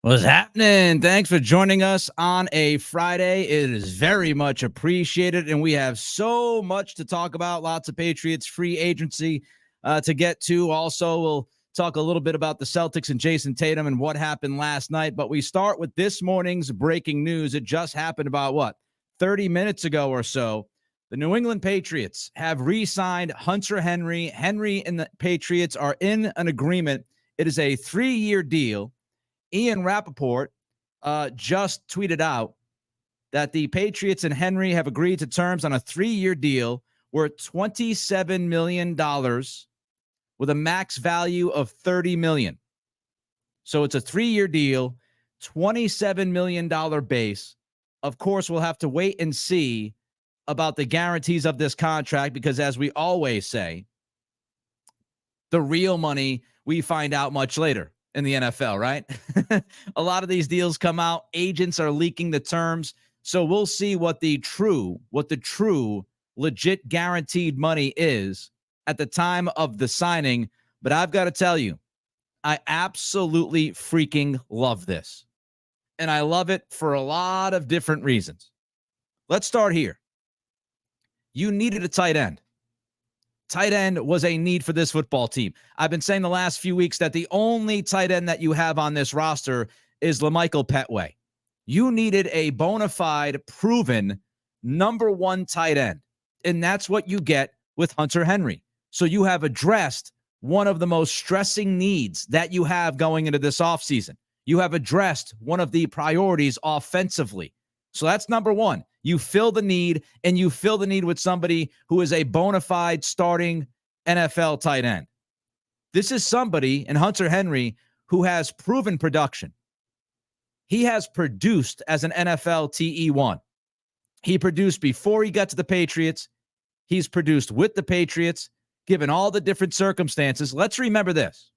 What's happening? Thanks for joining us on a Friday. It is very much appreciated, and we have so much to talk about. Lots of Patriots free agency to get to. Also, we'll talk a little bit about the Celtics and Jayson Tatum and what happened last night. But we start with this morning's breaking news. It just happened about, 30 minutes ago or so. The New England Patriots have re-signed Hunter Henry. Henry and the Patriots are in an agreement. It is a 3-year deal. Ian Rappaport just tweeted out that the Patriots and Henry have agreed to terms on a 3-year deal worth $27 million with a max value of $30 million. So it's a 3-year deal, $27 million base. Of course, we'll have to wait and see about the guarantees of this contract because, as we always say, the real money we find out much later in the NFL, right? A lot of these deals come out. Agents are leaking the terms. So we'll see what the true, legit guaranteed money is at the time of the signing. But I've got to tell you, I absolutely freaking love this. And I love it for a lot of different reasons. Let's start here. You needed a tight end. Tight end was a need for this football team. I've been saying the last few weeks that the only tight end that you have on this roster is LaMichael Petway. You needed a bona fide, proven number one tight end. And that's what you get with Hunter Henry. So you have addressed one of the most stressing needs that you have going into this offseason. You have addressed one of the priorities offensively. So that's number one. You fill the need, and you fill the need with somebody who is a bona fide starting NFL tight end. This is somebody, in Hunter Henry, who has proven production. He has produced as an NFL TE1. He produced before he got to the Patriots. He's produced with the Patriots, given all the different circumstances. Let's remember this.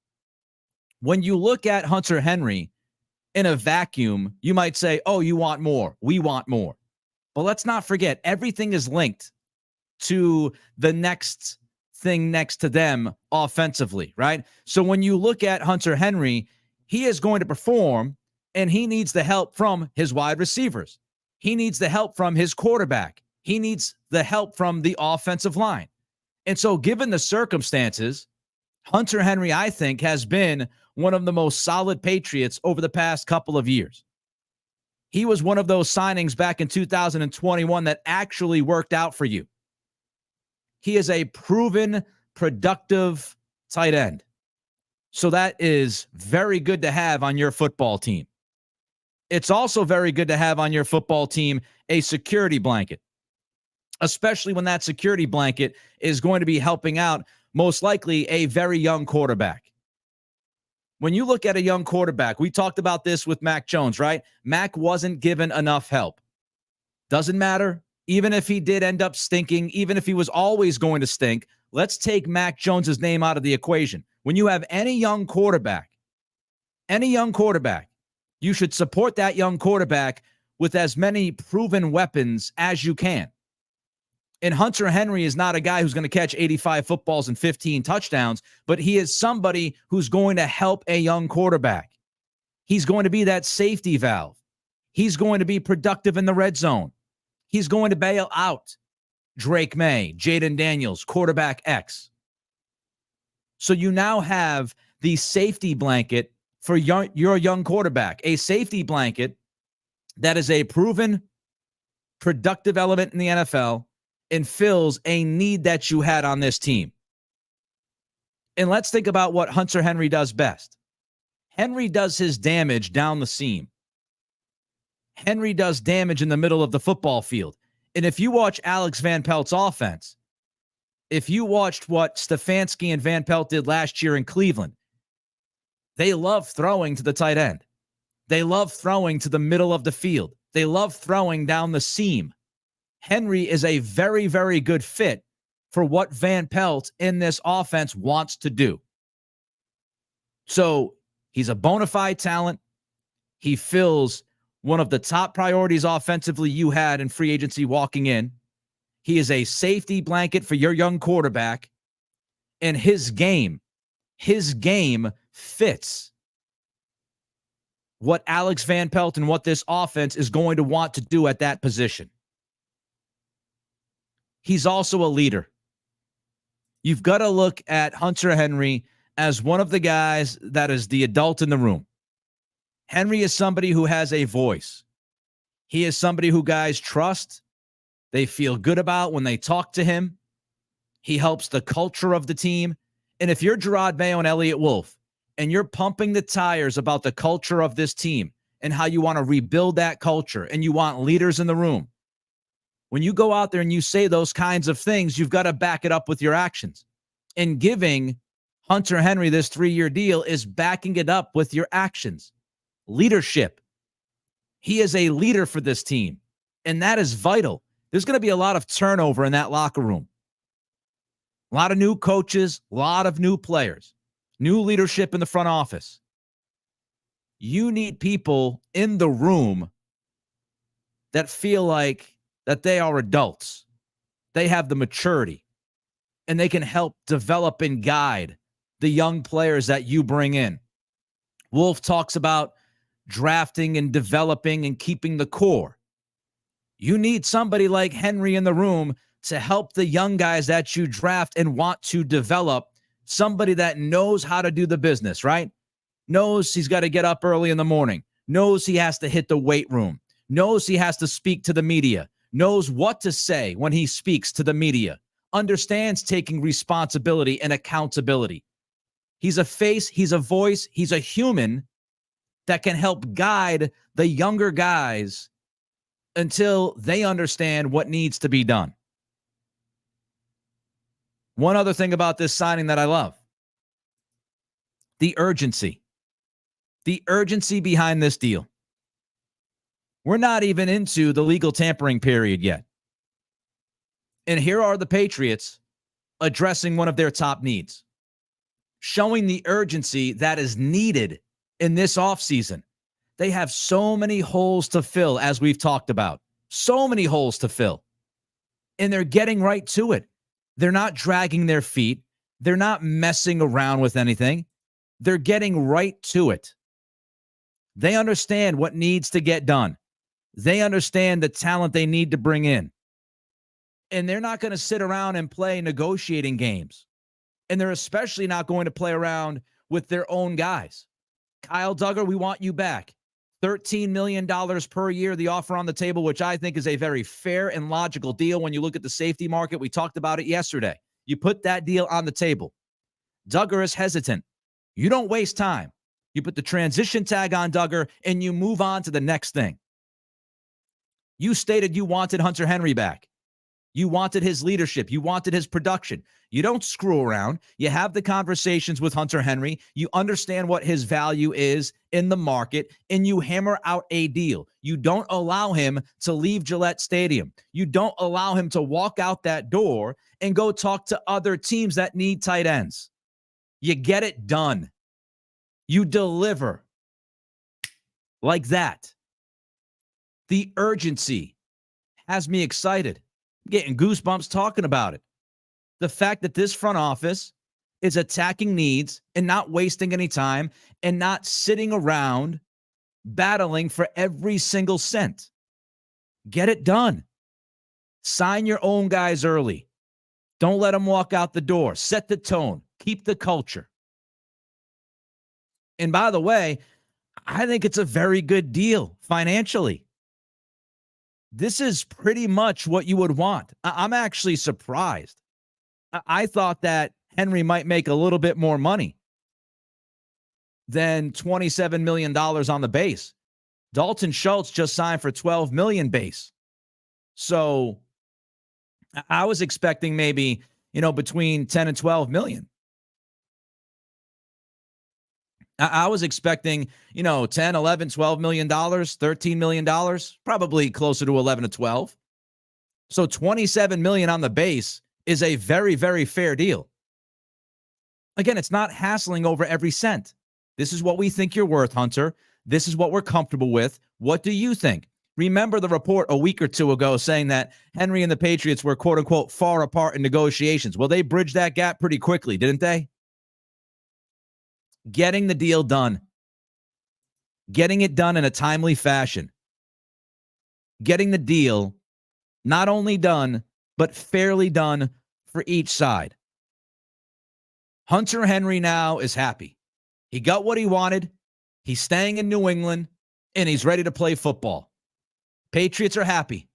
When you look at Hunter Henry in a vacuum, you might say, oh, you want more. We want more. But let's not forget, everything is linked to the next thing next to them offensively, right? So when you look at Hunter Henry, he is going to perform, and he needs the help from his wide receivers. He needs the help from his quarterback. He needs the help from the offensive line. And so given the circumstances, Hunter Henry, I think, has been one of the most solid Patriots over the past couple of years. He was one of those signings back in 2021 that actually worked out for you. He is a proven, productive tight end. So that is very good to have on your football team. It's also very good to have on your football team a security blanket, especially when that security blanket is going to be helping out most likely a very young quarterback. When you look at a young quarterback, we talked about this with Mac Jones, right? Mac wasn't given enough help. Doesn't matter. Even if he did end up stinking, even if he was always going to stink, let's take Mac Jones's name out of the equation. When you have any young quarterback, you should support that young quarterback with as many proven weapons as you can. And Hunter Henry is not a guy who's going to catch 85 footballs and 15 touchdowns, but he is somebody who's going to help a young quarterback. He's going to be that safety valve. He's going to be productive in the red zone. He's going to bail out Drake May, Jaden Daniels, quarterback X. So you now have the safety blanket for your young quarterback, a safety blanket that is a proven, productive element in the NFL and fills a need that you had on this team. And let's think about what Hunter Henry does best. Henry does his damage down the seam. Henry does damage in the middle of the football field. And if you watch Alex Van Pelt's offense, if you watched what Stefanski and Van Pelt did last year in Cleveland, they love throwing to the tight end. They love throwing to the middle of the field. They love throwing down the seam. Henry is a very, very good fit for what Van Pelt in this offense wants to do. So he's a bona fide talent. He fills one of the top priorities offensively you had in free agency walking in. He is a safety blanket for your young quarterback. And his game fits what Alex Van Pelt and what this offense is going to want to do at that position. He's also a leader. You've got to look at Hunter Henry as one of the guys that is the adult in the room. Henry is somebody who has a voice. He is somebody who guys trust. They feel good about when they talk to him. He helps the culture of the team. And if you're Gerard Mayo and Elliott Wolf, and you're pumping the tires about the culture of this team and how you want to rebuild that culture and you want leaders in the room, when you go out there and you say those kinds of things, you've got to back it up with your actions. And giving Hunter Henry this 3-year deal is backing it up with your actions. Leadership. He is a leader for this team, and that is vital. There's going to be a lot of turnover in that locker room. A lot of new coaches, a lot of new players, new leadership in the front office. You need people in the room that feel like that they are adults. They have the maturity, and they can help develop and guide the young players that you bring in. Wolf talks about drafting and developing and keeping the core. You need somebody like Henry in the room to help the young guys that you draft and want to develop, somebody that knows how to do the business, right? Knows he's got to get up early in the morning, knows he has to hit the weight room, knows he has to speak to the media, knows what to say when he speaks to the media, understands taking responsibility and accountability. He's a face, he's a voice, he's a human that can help guide the younger guys until they understand what needs to be done. One other thing about this signing that I love, the urgency. The urgency behind this deal. We're not even into the legal tampering period yet. And here are the Patriots addressing one of their top needs, showing the urgency that is needed in this offseason. They have so many holes to fill, as we've talked about. So many holes to fill. And they're getting right to it. They're not dragging their feet. They're not messing around with anything. They're getting right to it. They understand what needs to get done. They understand the talent they need to bring in. And they're not going to sit around and play negotiating games. And they're especially not going to play around with their own guys. Kyle Duggar, we want you back. $13 million per year, the offer on the table, which I think is a very fair and logical deal when you look at the safety market. We talked about it yesterday. You put that deal on the table. Duggar is hesitant. You don't waste time. You put the transition tag on Duggar, and you move on to the next thing. You stated you wanted Hunter Henry back. You wanted his leadership. You wanted his production. You don't screw around. You have the conversations with Hunter Henry. You understand what his value is in the market, and you hammer out a deal. You don't allow him to leave Gillette Stadium. You don't allow him to walk out that door and go talk to other teams that need tight ends. You get it done. You deliver like that. The urgency has me excited. I'm getting goosebumps talking about it. The fact that this front office is attacking needs and not wasting any time and not sitting around battling for every single cent. Get it done. Sign your own guys early. Don't let them walk out the door. Set the tone. Keep the culture. And by the way, I think it's a very good deal financially. This is pretty much what you would want. I'm actually surprised. I thought that Henry might make a little bit more money than $27 million on the base. Dalton Schultz just signed for $12 million base. So I was expecting maybe, between 10 and 12 million. I was expecting, 10, 11, $12 million, $13 million, probably closer to 11 to 12. So $27 million on the base is a very, very fair deal. Again, it's not hassling over every cent. This is what we think you're worth, Hunter. This is what we're comfortable with. What do you think? Remember the report a week or two ago saying that Henry and the Patriots were, quote unquote, far apart in negotiations. Well, they bridged that gap pretty quickly, didn't they? Getting the deal done. getting it done in a timely fashion, getting the deal not only done, but fairly done for each side. Hunter Henry now is happy. He got what he wanted. He's staying in New England, and he's ready to play football. Patriots are happy.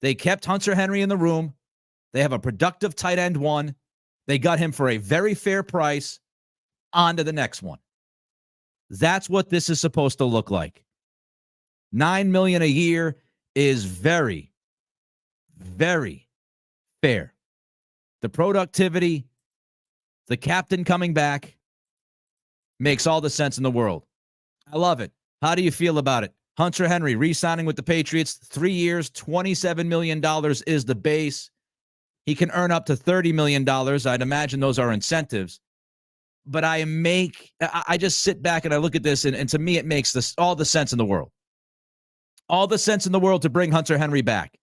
They kept Hunter Henry in the room. They have a productive tight end one. They got him for a very fair price. On to the next one. That's what this is supposed to look like. $9 million a year is very, very fair. The productivity, the captain coming back, makes all the sense in the world. I love it. How do you feel about it? Hunter Henry re-signing with the Patriots, 3 years, $27 million is the base. He can earn up to $30 million. I'd imagine those are incentives. But I just sit back and I look at this, and to me, it makes this all the sense in the world. All the sense in the world to bring Hunter Henry back.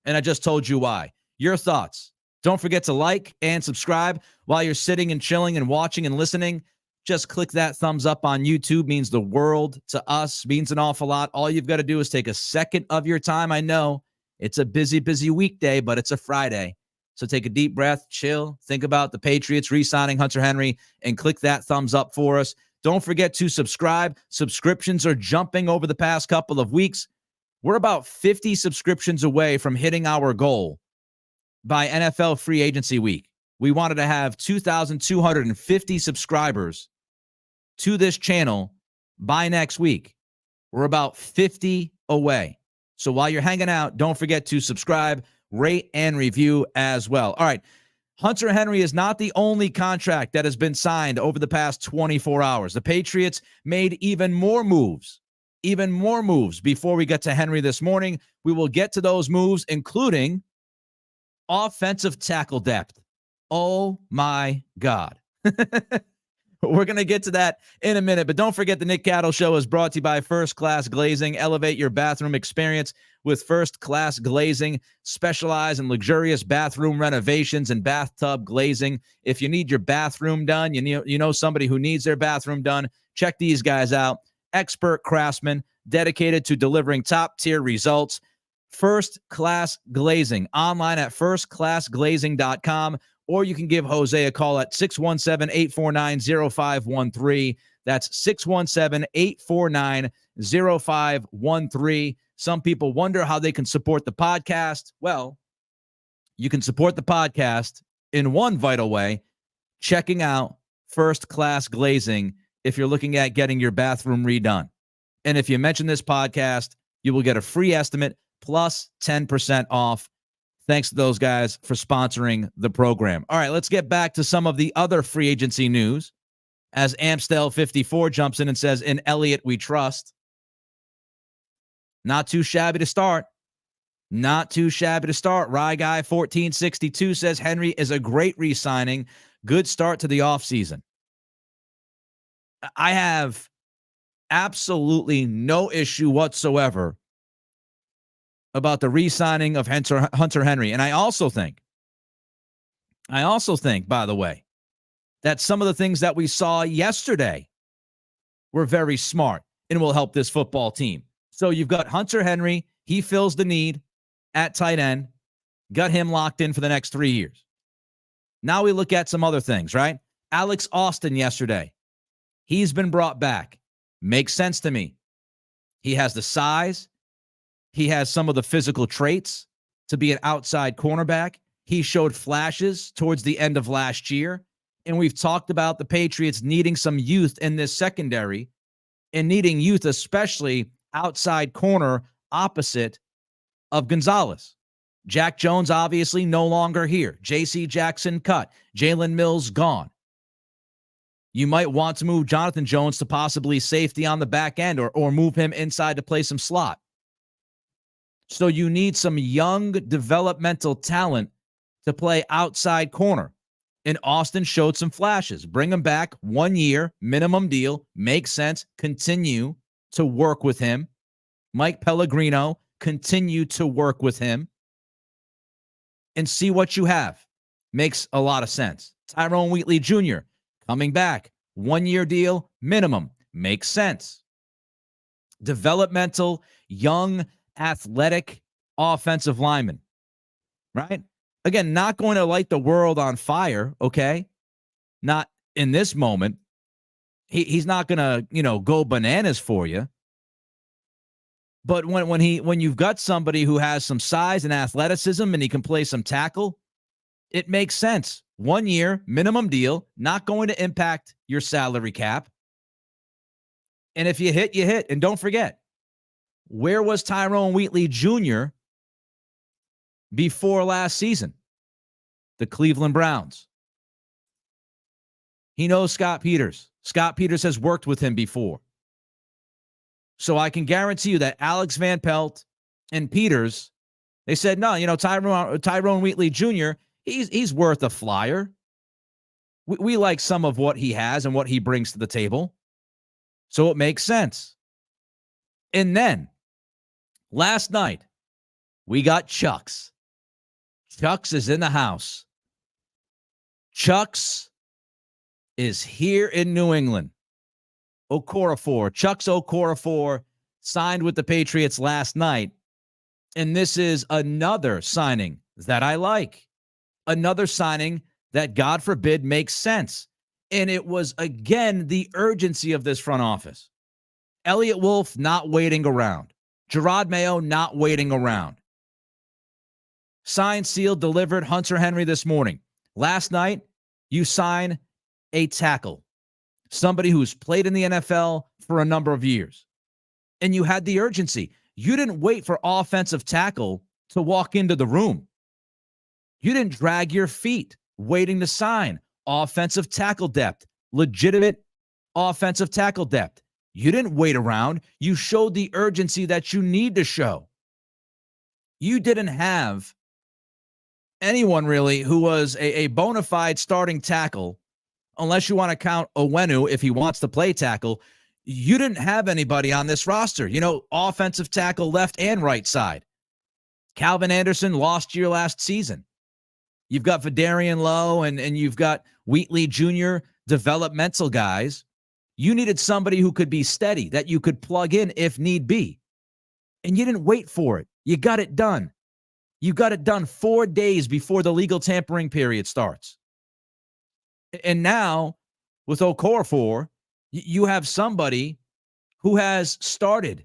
And I just told you why. Your thoughts. Don't forget to like and subscribe while you're sitting and chilling and watching and listening. Just click that thumbs up on YouTube. Means the world to us. Means an awful lot. All you've got to do is take a second of your time. I know it's a busy, busy weekday, but it's a Friday. So take a deep breath, chill, think about the Patriots re-signing Hunter Henry, and click that thumbs up for us. Don't forget to subscribe. Subscriptions are jumping over the past couple of weeks. We're about 50 subscriptions away from hitting our goal by NFL free agency week. We wanted to have 2,250 subscribers to this channel by next week. We're about 50 away. So while you're hanging out, don't forget to subscribe, rate, and review as well. All right. Hunter Henry is not the only contract that has been signed over the past 24 hours. The Patriots made even more moves before we get to Henry this morning. We will get to those moves, including offensive tackle depth. Oh, my God. We're going to get to that in a minute, but don't forget the Nick Cattle Show is brought to you by First Class Glazing. Elevate your bathroom experience with First Class Glazing. Specialize in luxurious bathroom renovations and bathtub glazing. If you need your bathroom done, you know somebody who needs their bathroom done, check these guys out. Expert craftsmen dedicated to delivering top-tier results. First Class Glazing. Online at firstclassglazing.com. Or you can give Jose a call at 617-849-0513. That's 617-849-0513. Some people wonder how they can support the podcast. Well, you can support the podcast in one vital way, checking out First Class Glazing if you're looking at getting your bathroom redone. And if you mention this podcast, you will get a free estimate plus 10% off. Thanks to those guys for sponsoring the program. All right, let's get back to some of the other free agency news as Amstel54 jumps in and says, "In Elliott, we trust." Not too shabby to start. Not too shabby to start. Rye Guy 1462 says, "Henry is a great re-signing. Good start to the offseason." I have absolutely no issue whatsoever about the re-signing of Hunter Henry. And I also think, by the way, that some of the things that we saw yesterday were very smart and will help this football team. So you've got Hunter Henry. He fills the need at tight end. Got him locked in for the next 3 years. Now we look at some other things, right? Alex Austin yesterday. He's been brought back. Makes sense to me. He has the size. He has some of the physical traits to be an outside cornerback. He showed flashes towards the end of last year. And we've talked about the Patriots needing some youth in this secondary and needing youth, especially outside corner opposite of Gonzalez. Jack Jones, obviously, no longer here. J.C. Jackson cut. Jalen Mills gone. You might want to move Jonathan Jones to possibly safety on the back end or move him inside to play some slot. So you need some young developmental talent to play outside corner. And Austin showed some flashes. Bring him back, 1 year, minimum deal. Makes sense. Continue to work with him. Mike Pellegrino, continue to work with him. And see what you have. Makes a lot of sense. Tyrone Wheatley Jr. coming back. 1 year deal, minimum. Makes sense. developmental, young, athletic offensive lineman, right? Again, not going to light the world on fire, okay? Not in this moment. He's not going to, go bananas for you. But when you've got somebody who has some size and athleticism and he can play some tackle, it makes sense. 1 year, minimum deal, not going to impact your salary cap. And if you hit, you hit. And don't forget, where was Tyrone Wheatley Jr. before last season? The Cleveland Browns. He knows Scott Peters. Scott Peters has worked with him before. So I can guarantee you that Alex Van Pelt and Peters, they said, no, Tyrone Wheatley Jr., he's worth a flyer. We like some of what he has and what he brings to the table. So it makes sense. And then, last night, we got Chuks. Chuks is in the house. Chuks is here in New England. Chuks Okorafor signed with the Patriots last night. And this is another signing that I like. Another signing that, God forbid, makes sense. And it was, again, the urgency of this front office. Elliott Wolf not waiting around. Gerard Mayo not waiting around. Signed, sealed, delivered, Hunter Henry this morning. Last night, you sign a tackle. Somebody who's played in the NFL for a number of years. And you had the urgency. You didn't wait for offensive tackle to walk into the room. You didn't drag your feet waiting to sign offensive tackle depth, legitimate offensive tackle depth. You didn't wait around. You showed the urgency that you need to show. You didn't have anyone really who was a bona fide starting tackle, unless you want to count Onwenu if he wants to play tackle. You didn't have anybody on this roster, offensive tackle left and right side. Calvin Anderson lost year last season. You've got Vidarian Lowe and you've got Wheatley Jr., developmental guys. You needed somebody who could be steady, that you could plug in if need be. And you didn't wait for it. You got it done. You got it done 4 days before the legal tampering period starts. And now, with Okorafor, you have somebody who has started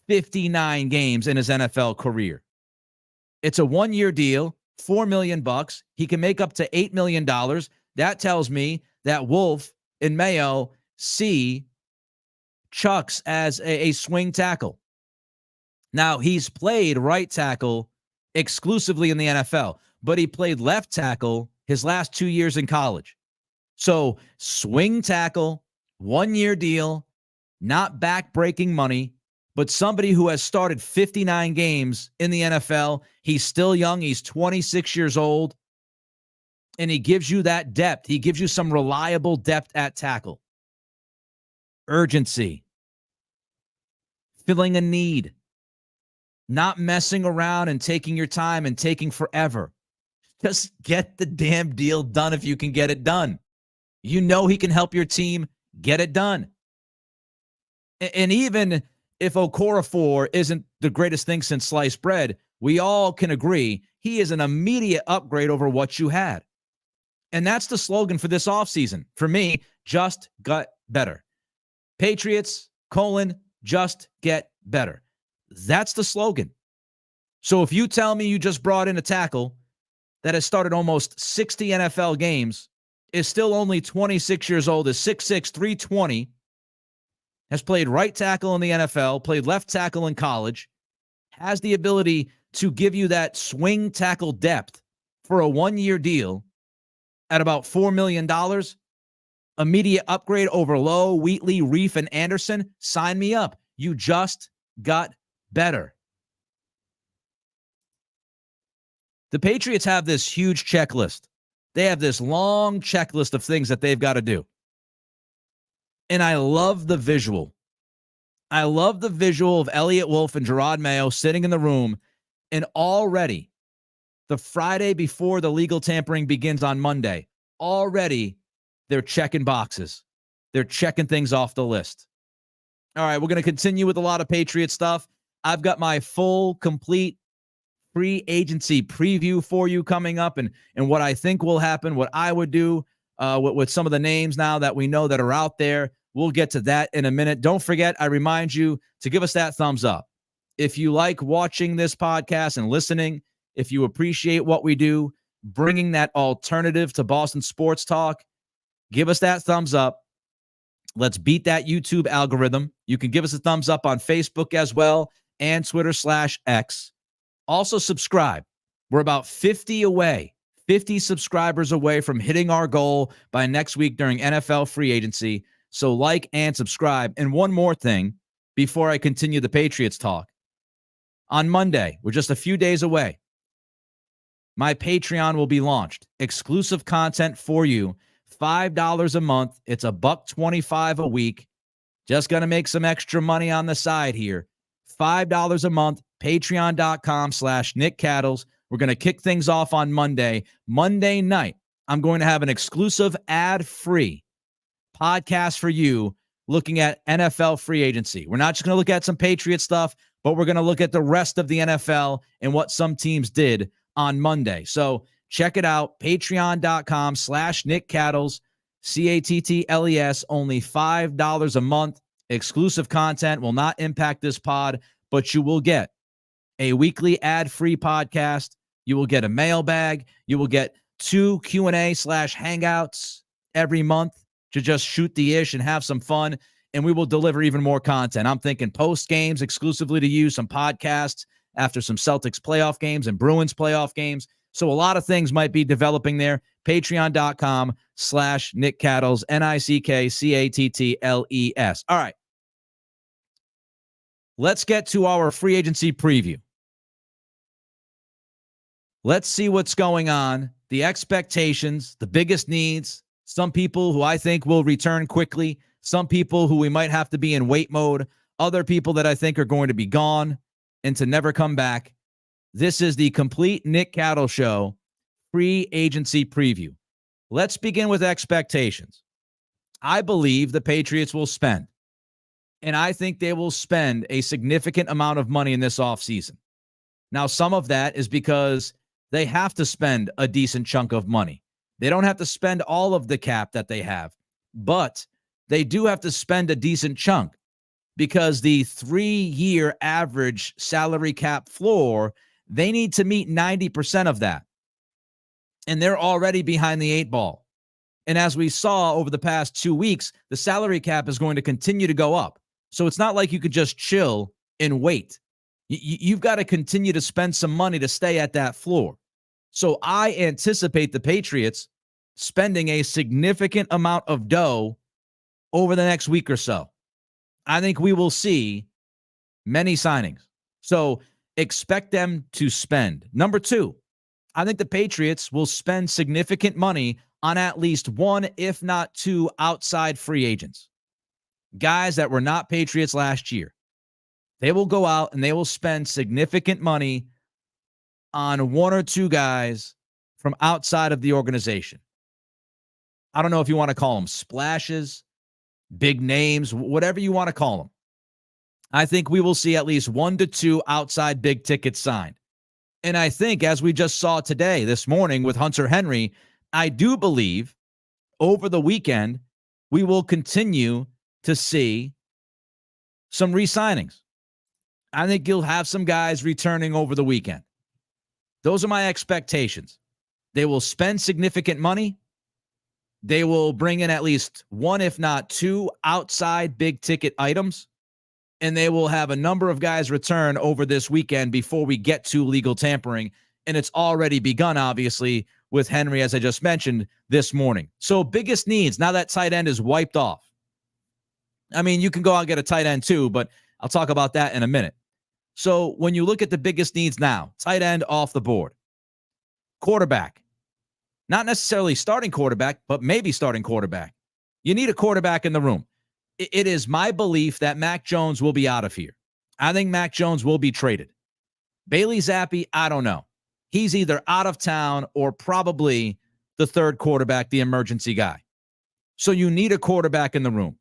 59 games in his NFL career. It's a 1-year deal, $4 million. He can make up to $8 million. That tells me that Wolf and Mayo see Chuks as a swing tackle. Now, he's played right tackle exclusively in the NFL, but he played left tackle his last 2 years in college. So, swing tackle, 1-year deal, not back-breaking money, but somebody who has started 59 games in the NFL. He's still young. He's 26 years old. And he gives you that depth. He gives you some reliable depth at tackle. Urgency. Filling a need. Not messing around and taking your time and taking forever. Just get the damn deal done if you can get it done. You know he can help your team get it done. And even if Okorafor isn't the greatest thing since sliced bread, we all can agree he is an immediate upgrade over what you had. And that's the slogan for this offseason. For me, just got better. Patriots, just get better. That's the slogan. So if you tell me you just brought in a tackle that has started almost 60 NFL games, is still only 26 years old, is 6'6", 320, has played right tackle in the NFL, played left tackle in college, has the ability to give you that swing tackle depth for a 1-year deal at about $4 million, immediate upgrade over Lowe, Wheatley, Reif, and Anderson, sign me up. You just got better. The Patriots have this huge checklist. They have this long checklist of things that they've got to do. And I love the visual. I love the visual of Elliott Wolf and Gerard Mayo sitting in the room, and already, the Friday before the legal tampering begins on Monday, already they're checking boxes. They're checking things off the list. All right, we're going to continue with a lot of Patriot stuff. I've got my full, complete free agency preview for you coming up, and what I think will happen, what I would do with some of the names now that we know that are out there. We'll get to that in a minute. Don't forget, I remind you to give us that thumbs up. If you like watching this podcast and listening, if you appreciate what we do, bringing that alternative to Boston sports talk, give us that thumbs up. Let's beat that YouTube algorithm. You can give us a thumbs up on Facebook as well and Twitter/X. Also subscribe. We're about 50 subscribers away from hitting our goal by next week during NFL free agency. So like and subscribe. And one more thing before I continue the Patriots talk. On Monday, we're just a few days away. My Patreon will be launched. Exclusive content for you. $5 a month. It's $1.25 a week. Just going to make some extra money on the side here. $5 a month. Patreon.com/Nick Cattles. We're going to kick things off on Monday. Monday night, I'm going to have an exclusive ad-free podcast for you looking at NFL free agency. We're not just going to look at some Patriot stuff, but we're going to look at the rest of the NFL and what some teams did on Monday. So check it out. Patreon.com/Nick Cattles. Cattles. Only $5 a month. Exclusive content will not impact this pod, but you will get a weekly ad-free podcast. You will get a mailbag. You will get 2 Q&A/hangouts every month to just shoot the ish and have some fun. And we will deliver even more content. I'm thinking post games exclusively to you, some podcasts after some Celtics playoff games and Bruins playoff games. So a lot of things might be developing there. Patreon.com/Nick Cattles, NickCattles. All right. Let's get to our free agency preview. Let's see what's going on, the expectations, the biggest needs, some people who I think will return quickly, some people who we might have to be in wait mode, other people that I think are going to be gone and to never come back. This is the complete Nick Cattles Show free agency preview. Let's begin with expectations. I believe the Patriots will spend, and I think they will spend a significant amount of money in this offseason. Now, some of that is because they have to spend a decent chunk of money. They don't have to spend all of the cap that they have, but they do have to spend a decent chunk because the 3-year average salary cap floor, they need to meet 90% of that. And they're already behind the 8 ball. And as we saw over the past 2 weeks, the salary cap is going to continue to go up. So it's not like you could just chill and wait. You've got to continue to spend some money to stay at that floor. So I anticipate the Patriots spending a significant amount of dough over the next week or so. I think we will see many signings. So expect them to spend. Number 2, I think the Patriots will spend significant money on at least 1, if not 2, outside free agents. Guys that were not Patriots last year. They will go out and they will spend significant money on 1 or 2 guys from outside of the organization. I don't know if you want to call them splashes, big names, whatever you want to call them. I think we will see at least 1 to 2 outside big tickets signed. And I think, as we just saw today, this morning with Hunter Henry, I do believe over the weekend, we will continue to see some re-signings. I think you'll have some guys returning over the weekend. Those are my expectations. They will spend significant money. They will bring in at least 1, if not 2, outside big ticket items. And they will have a number of guys return over this weekend before we get to legal tampering. And it's already begun, obviously, with Henry, as I just mentioned, this morning. So biggest needs, now that tight end is wiped off. I mean, you can go out and get a tight end too, but I'll talk about that in a minute. So when you look at the biggest needs now, tight end off the board. Quarterback. Not necessarily starting quarterback, but maybe starting quarterback. You need a quarterback in the room. It is my belief that Mac Jones will be out of here. I think Mac Jones will be traded. Bailey Zappi, I don't know. He's either out of town or probably the third quarterback, the emergency guy. So you need a quarterback in the room.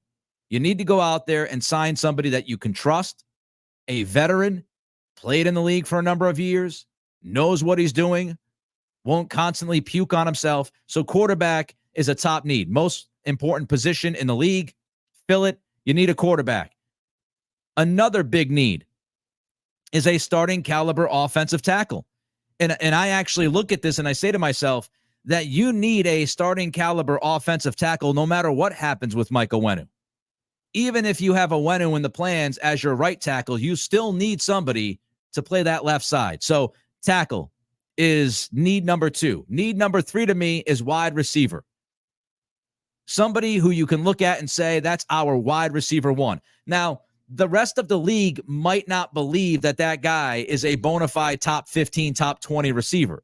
You need to go out there and sign somebody that you can trust, a veteran, played in the league for a number of years, knows what he's doing, won't constantly puke on himself. So quarterback is a top need. Most important position in the league. Fill it. You need a quarterback. Another big need is a starting caliber offensive tackle. And I actually look at this and I say to myself that you need a starting caliber offensive tackle no matter what happens with Mike Onwenu. Even if you have Onwenu in the plans as your right tackle, you still need somebody to play that left side. So tackle is need number 2. Need number 3 to me is wide receiver. Somebody who you can look at and say, that's our wide receiver 1. Now, the rest of the league might not believe that that guy is a bona fide top 15, top 20 receiver.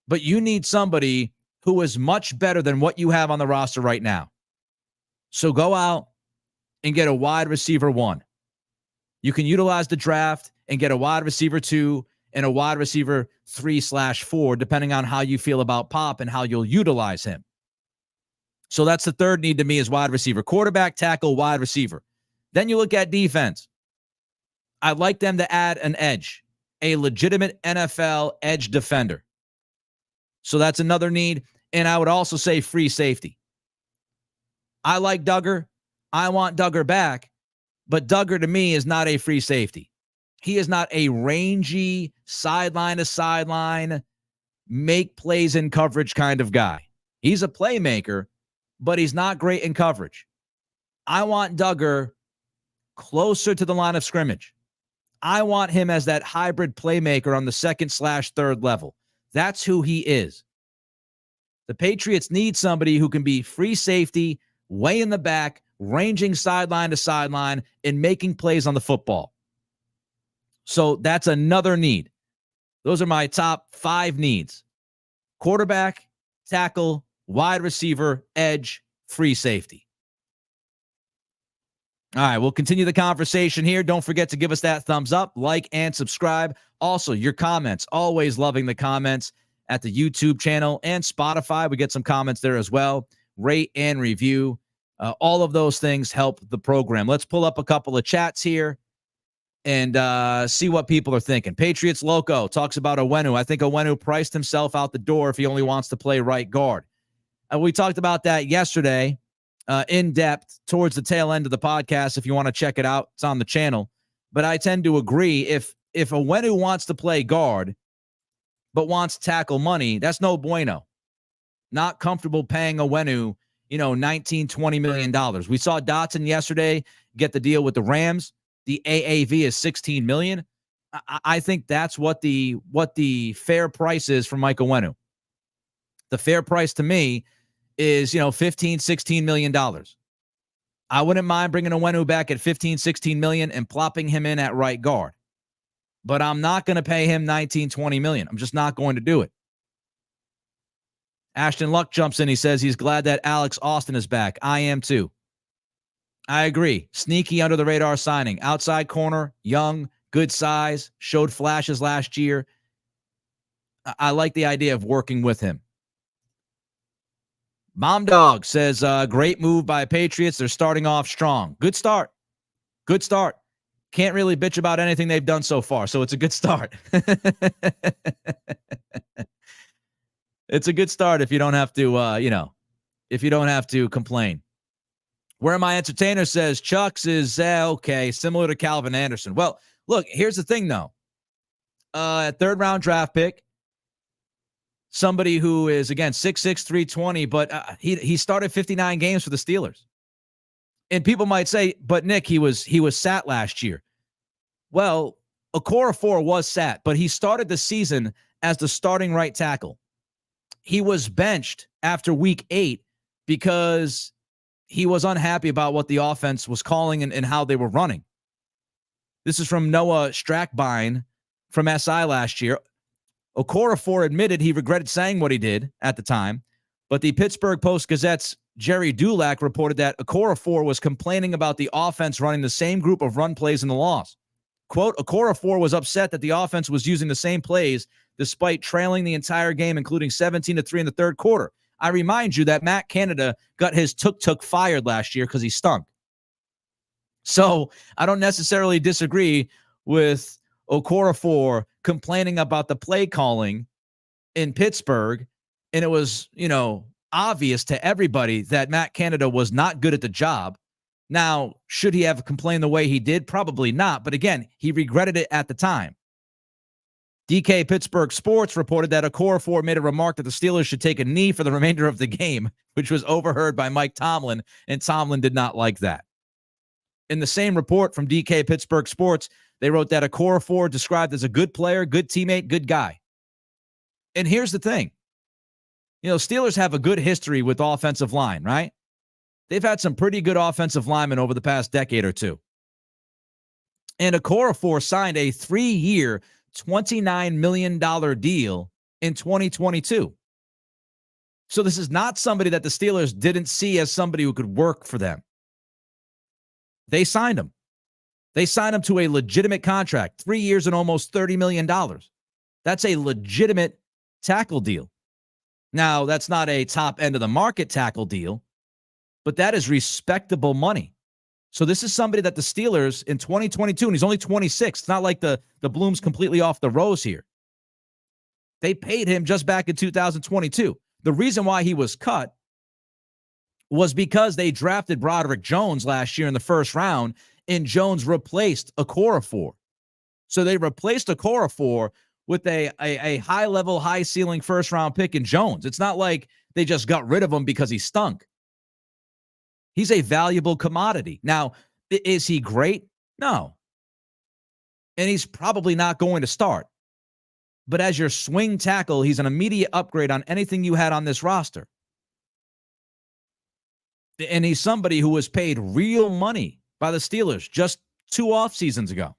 But you need somebody who is much better than what you have on the roster right now. So go out and get a wide receiver 1. You can utilize the draft and get a wide receiver 2 and a wide receiver 3/4, depending on how you feel about Pop and how you'll utilize him. So that's the third need to me is wide receiver. Quarterback, tackle, wide receiver. Then you look at defense. I'd like them to add an edge, a legitimate NFL edge defender. So that's another need. And I would also say free safety. I like Duggar. I want Duggar back. But Duggar to me is not a free safety. He is not a rangy, sideline to sideline, make plays in coverage kind of guy. He's a playmaker, but he's not great in coverage. I want Duggar closer to the line of scrimmage. I want him as that hybrid playmaker on the 2nd/3rd level. That's who he is. The Patriots need somebody who can be free safety, way in the back, ranging sideline to sideline, and making plays on the football. So that's another need. Those are my top 5 needs. Quarterback, tackle, wide receiver, edge, free safety. All right, we'll continue the conversation here. Don't forget to give us that thumbs up, like, and subscribe. Also, your comments. Always loving the comments at the YouTube channel and Spotify. We get some comments there as well. Rate and review. All of those things help the program. Let's pull up a couple of chats here and see what people are thinking. Patriots Loco talks about Onwenu. I think Onwenu priced himself out the door if he only wants to play right guard. We talked about that yesterday in depth towards the tail end of the podcast. If you want to check it out, it's on the channel. But I tend to agree. If Onwenu wants to play guard but wants tackle money, that's no bueno. Not comfortable paying Onwenu, $19-20 million. We saw Dotson yesterday get the deal with the Rams. The AAV is $16 million. I think that's what the fair price is for Mike Onwenu. The fair price to me is, $15-16 million. I wouldn't mind bringing Onwenu back at $15-16 million and plopping him in at right guard. But I'm not going to pay him $19-20 million. I'm just not going to do it. Ashton Luck jumps in. He says he's glad that Alex Austin is back. I am too. I agree. Sneaky under the radar signing. Outside corner, young, good size, showed flashes last year. I like the idea of working with him. Mom Dog says, great move by Patriots. They're starting off strong. Good start. Good start. Can't really bitch about anything they've done so far, so it's a good start. It's a good start if you don't have to, if you don't have to complain. Where My Entertainer says Chuks is okay, similar to Calvin Anderson. Well, look, here's the thing, though. Third-round draft pick, somebody who is, again, 6'6", 320, but he started 59 games for the Steelers. And people might say, but Nick, he was sat last year. Well, Okorafor was sat, but he started the season as the starting right tackle. He was benched after week 8 because he was unhappy about what the offense was calling and how they were running. This is from Noah Strackbine from SI last year. Okorafor admitted he regretted saying what he did at the time, but the Pittsburgh Post-Gazette's Jerry Dulac reported that Okorafor was complaining about the offense running the same group of run plays in the loss. Quote, Okorafor was upset that the offense was using the same plays despite trailing the entire game, including 17-3 in the third quarter. I remind you that Matt Canada got his tuk-tuk fired last year because he stunk. So I don't necessarily disagree with Okorafor complaining about the play calling in Pittsburgh. And it was, obvious to everybody that Matt Canada was not good at the job. Now, should he have complained the way he did? Probably not. But again, he regretted it at the time. DK Pittsburgh Sports reported that Okorafor made a remark that the Steelers should take a knee for the remainder of the game, which was overheard by Mike Tomlin, and Tomlin did not like that. In the same report from DK Pittsburgh Sports, they wrote that Okorafor described as a good player, good teammate, good guy. And here's the thing. Steelers have a good history with offensive line, right? They've had some pretty good offensive linemen over the past decade or two. And Okorafor signed a 3-year, $29 million deal in 2022. So this is not somebody that the Steelers didn't see as somebody who could work for them. They signed him. They signed him to a legitimate contract, 3 years and almost $30 million. That's a legitimate tackle deal. Now, that's not a top end of the market tackle deal, but that is respectable money. So this is somebody that the Steelers in 2022, and he's only 26. It's not like the bloom's completely off the rose here. They paid him just back in 2022. The reason why he was cut was because they drafted Broderick Jones last year in the first round, and Jones replaced Okorafor. So they replaced Okorafor with a high-level, high-ceiling first-round pick in Jones. It's not like they just got rid of him because he stunk. He's a valuable commodity. Now, is he great? No. And he's probably not going to start. But as your swing tackle, he's an immediate upgrade on anything you had on this roster. And he's somebody who was paid real money by the Steelers just 2 off seasons ago.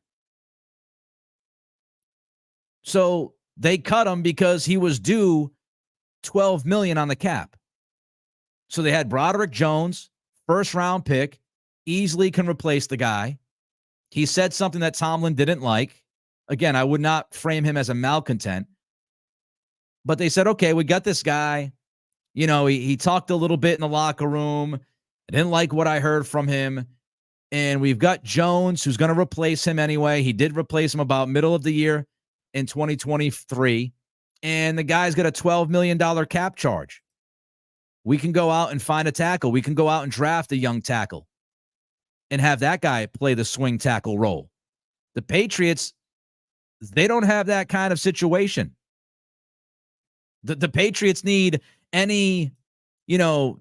So they cut him because he was due $12 million on the cap. So they had Broderick Jones, first round pick, easily can replace the guy. He said something that Tomlin didn't like. Again, I would not frame him as a malcontent. But they said, okay, we got this guy. He talked a little bit in the locker room. I didn't like what I heard from him. And we've got Jones, who's going to replace him anyway. He did replace him about middle of the year in 2023. And the guy's got a $12 million cap charge. We can go out and find a tackle. We can go out and draft a young tackle and have that guy play the swing tackle role. The Patriots, they don't have that kind of situation. The Patriots need any,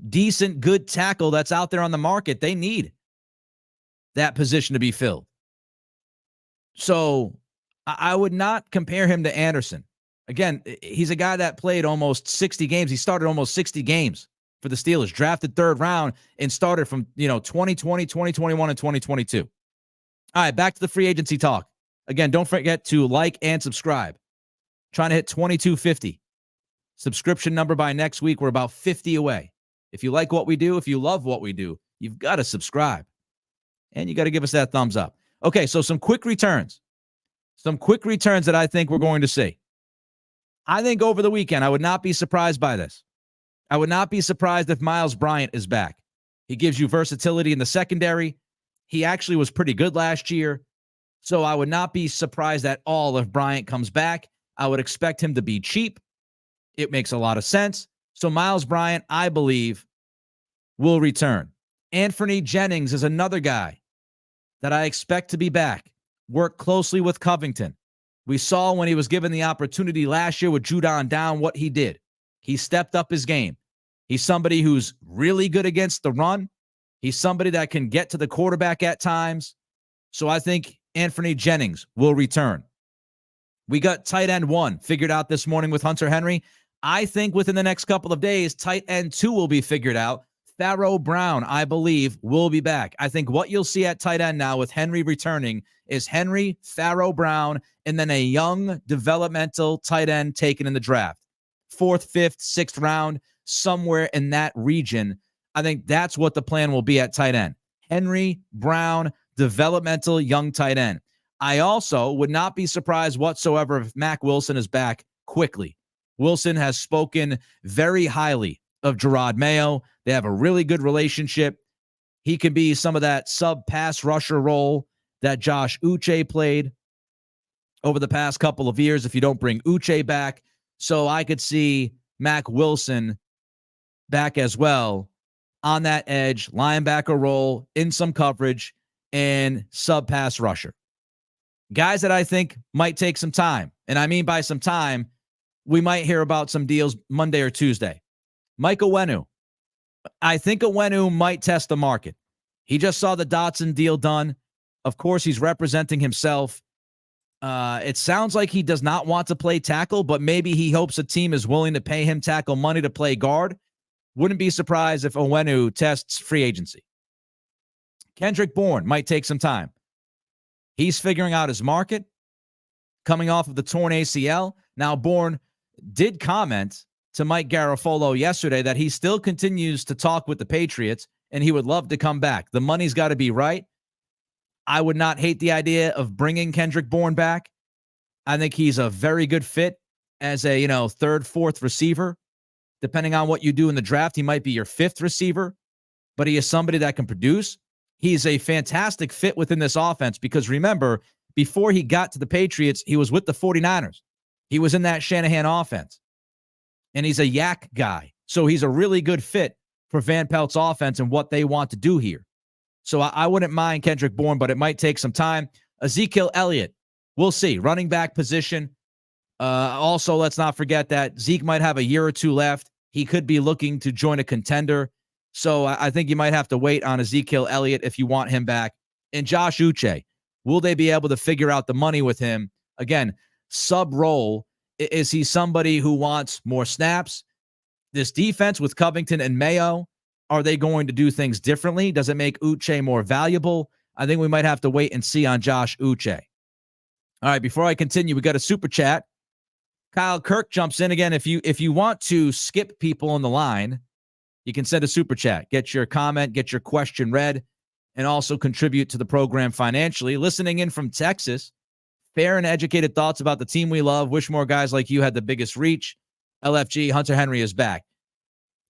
decent, good tackle that's out there on the market. They need that position to be filled. So I would not compare him to Anderson. Again, he's a guy that played almost 60 games. He started almost 60 games for the Steelers, drafted 3rd round, and started from 2020, 2021, and 2022. All right, back to the free agency talk. Again, don't forget to like and subscribe. Trying to hit 2250. Subscription number by next week. We're about 50 away. If you like what we do, if you love what we do, you've got to subscribe. And you got to give us that thumbs up. Okay, so some quick returns. Some quick returns that I think we're going to see. I think over the weekend, I would not be surprised by this. I would not be surprised if Miles Bryant is back. He gives you versatility in the secondary. He actually was pretty good last year. So I would not be surprised at all if Bryant comes back. I would expect him to be cheap. It makes a lot of sense. So Miles Bryant, I believe, will return. Anthony Jennings is another guy that I expect to be back. Work closely with Covington. We saw when he was given the opportunity last year with Judon down what he did. He stepped up his game. He's somebody who's really good against the run. He's somebody that can get to the quarterback at times. So I think Anthony Jennings will return. We got tight end 1 figured out this morning with Hunter Henry. I think within the next couple of days, tight end 2 will be figured out. Pharaoh Brown, I believe, will be back. I think what you'll see at tight end now with Henry returning is Henry, Pharaoh Brown, and then a young developmental tight end taken in the draft. 4th, 5th, 6th round, somewhere in that region. I think that's what the plan will be at tight end. Henry, Brown, developmental young tight end. I also would not be surprised whatsoever if Mack Wilson is back quickly. Wilson has spoken very highly of Gerard Mayo. They have a really good relationship. He can be some of that sub-pass rusher role that Josh Uche played over the past couple of years if you don't bring Uche back. So I could see Mac Wilson back as well on that edge, linebacker role, in some coverage, and sub-pass rusher. Guys that I think might take some time. And I mean by some time, we might hear about some deals Monday or Tuesday. Mike Onwenu. I think Onwenu might test the market. He just saw the Dotson deal done. Of course, he's representing himself. It sounds like he does not want to play tackle, but maybe he hopes a team is willing to pay him tackle money to play guard. Wouldn't be surprised if Onwenu tests free agency. Kendrick Bourne might take some time. He's figuring out his market, coming off of the torn ACL. Now, Bourne did comment to Mike Garafolo yesterday that he still continues to talk with the Patriots and he would love to come back. The money's got to be right. I would not hate the idea of bringing Kendrick Bourne back. I think he's a very good fit as a, third, fourth receiver. Depending on what you do in the draft, he might be your fifth receiver, but he is somebody that can produce. He's a fantastic fit within this offense because remember, before he got to the Patriots, he was with the 49ers. He was in that Shanahan offense. And he's a yak guy. So he's a really good fit for Van Pelt's offense and what they want to do here. So I wouldn't mind Kendrick Bourne, but it might take some time. Ezekiel Elliott, we'll see. Running back position. Also, let's not forget that Zeke might have a year or two left. He could be looking to join a contender. So I think you might have to wait on Ezekiel Elliott if you want him back. And Josh Uche, will they be able to figure out the money with him? Again, sub-role. Is he somebody who wants more snaps? This defense with Covington and Mayo, are they going to do things differently? Does it make Uche more valuable? I think we might have to wait and see on Josh Uche. All right, before I continue, we got a super chat. Kyle Kirk jumps in again. If you want to skip people on the line, you can send a super chat. Get your comment, get your question read, and also contribute to the program financially. Listening in from Texas, fair and educated thoughts about the team we love. Wish more guys like you had the biggest reach. LFG, Hunter Henry is back.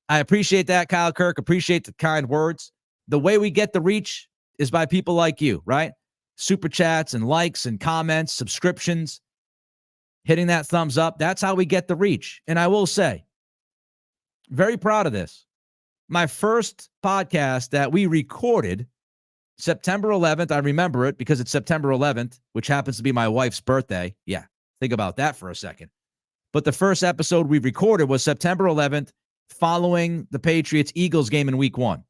I appreciate that, Kyle Kirk. Appreciate the kind words. The way we get the reach is by people like you, right? Super chats and likes and comments, subscriptions, hitting that thumbs up. That's how we get the reach. And I will say, very proud of this. My first podcast that we recorded September 11th, I remember it because it's September 11th, which happens to be my wife's birthday. Yeah, think about that for a second. But the first episode we recorded was September 11th, following the Patriots-Eagles game in week 1.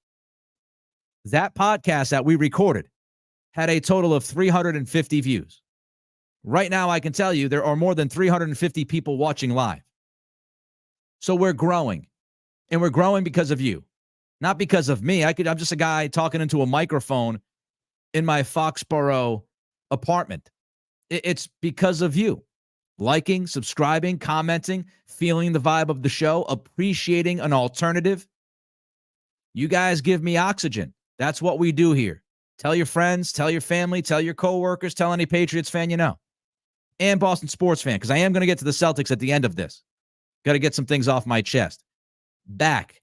That podcast that we recorded had a total of 350 views. Right now, I can tell you there are more than 350 people watching live. So we're growing. And we're growing because of you. Not because of me. I'm just a guy talking into a microphone in my Foxborough apartment. It's because of you. Liking, subscribing, commenting, feeling the vibe of the show, appreciating an alternative. You guys give me oxygen. That's what we do here. Tell your friends, tell your family, tell your coworkers, tell any Patriots fan you know. And Boston sports fan, because I am going to get to the Celtics at the end of this. Got to get some things off my chest. Back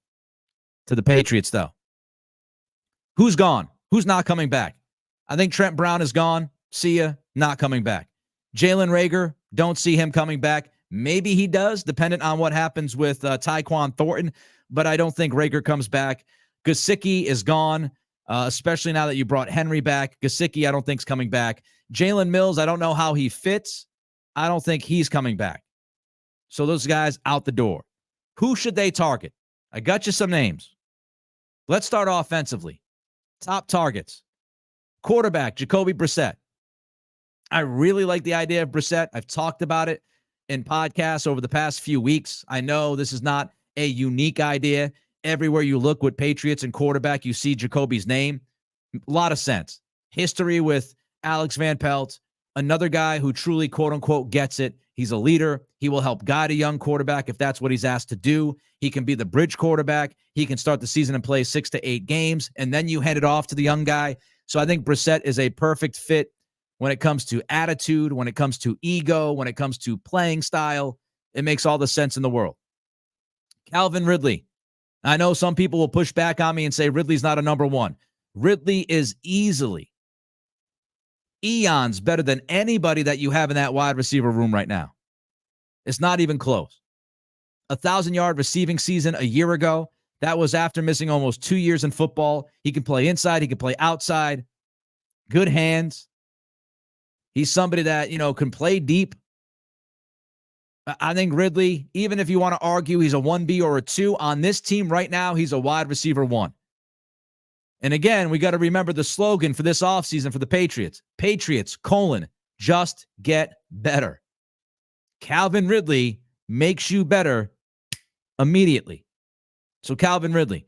to the Patriots, though. Who's gone? Who's not coming back? I think Trent Brown is gone. See ya. Not coming back. Jalen Reagor, don't see him coming back. Maybe he does, dependent on what happens with Tyquan Thornton, but I don't think Reagor comes back. Gesicki is gone, especially now that you brought Henry back. Gesicki, I don't think is coming back. Jalen Mills, I don't know how he fits. I don't think he's coming back. So those guys out the door. Who should they target? I got you some names. Let's start offensively. Top targets. Quarterback, Jacoby Brissett. I really like the idea of Brissett. I've talked about it in podcasts over the past few weeks. I know this is not a unique idea. Everywhere you look with Patriots and quarterback, you see Jacoby's name. A lot of sense. History with Alex Van Pelt, another guy who truly, quote-unquote, gets it. He's a leader. He will help guide a young quarterback if that's what he's asked to do. He can be the bridge quarterback. He can start the season and play 6 to 8 games, and then you hand it off to the young guy. So I think Brissett is a perfect fit when it comes to attitude, when it comes to ego, when it comes to playing style. It makes all the sense in the world. Calvin Ridley. I know some people will push back on me and say Ridley's not a number one. Ridley is easily eons better than anybody that you have in that wide receiver room right now. It's not even close. 1,000-yard receiving season a year ago. That was after missing almost 2 years in football. He can play inside. He can play outside. Good hands. He's somebody that, can play deep. I think Ridley, even if you want to argue he's a 1B or a 2, on this team right now, he's a wide receiver 1. And again, we got to remember the slogan for this offseason for the Patriots. Patriots, just get better. Calvin Ridley makes you better immediately. So Calvin Ridley.